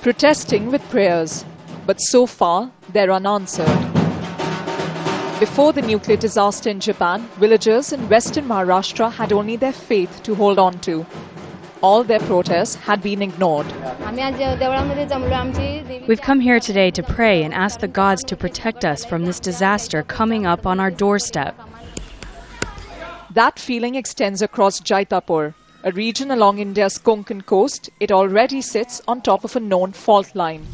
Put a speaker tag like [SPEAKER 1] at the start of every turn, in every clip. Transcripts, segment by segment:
[SPEAKER 1] protesting with prayers, but so far they're unanswered. Before the nuclear disaster in Japan, villagers in western Maharashtra had only their faith to hold on to. All their protests had been ignored.
[SPEAKER 2] We've come here today to pray and ask the gods to protect us from this disaster coming up on our doorstep.
[SPEAKER 1] That feeling extends across Jaitapur, a region along India's Konkan coast. It already sits on top of a known fault line.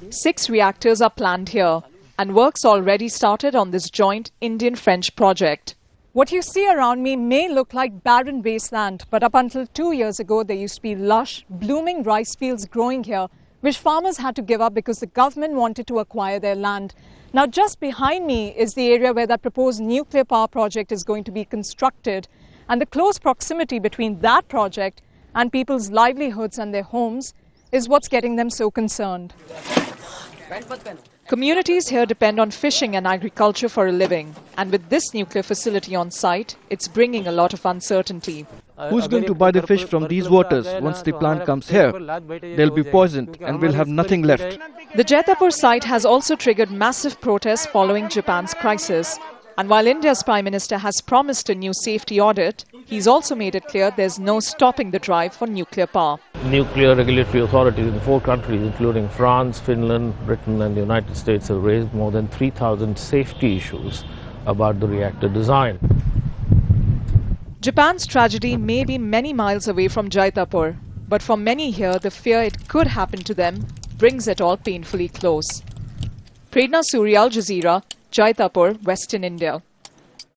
[SPEAKER 1] 6 reactors are planned here, and work's already started on this joint Indian-French project. What you see around me may look like barren wasteland, but up until 2 years ago, there used to be lush, blooming rice fields growing here, which farmers had to give up because the government wanted to acquire their land. Now, just behind me is the area where that proposed nuclear power project is going to be constructed, and the close proximity between that project and people's livelihoods and their homes is what's getting them so concerned. Communities here depend on fishing and agriculture for a living, and with this nuclear facility on site, it's bringing a lot of uncertainty.
[SPEAKER 3] Who's going to buy the fish from these waters once the plant comes here? They'll be poisoned and we'll have nothing left.
[SPEAKER 1] The Jaitapur site has also triggered massive protests following Japan's crisis. And while India's Prime Minister has promised a new safety audit, he's also made it clear there's no stopping the drive for nuclear power.
[SPEAKER 4] Nuclear regulatory authorities in 4 countries, including France, Finland, Britain and the United States, have raised more than 3,000 safety issues about the reactor design.
[SPEAKER 1] Japan's tragedy may be many miles away from Jaitapur, but for many here, the fear it could happen to them brings it all painfully close. Prerna, Suri, Jazeera, Jaitapur, Western India.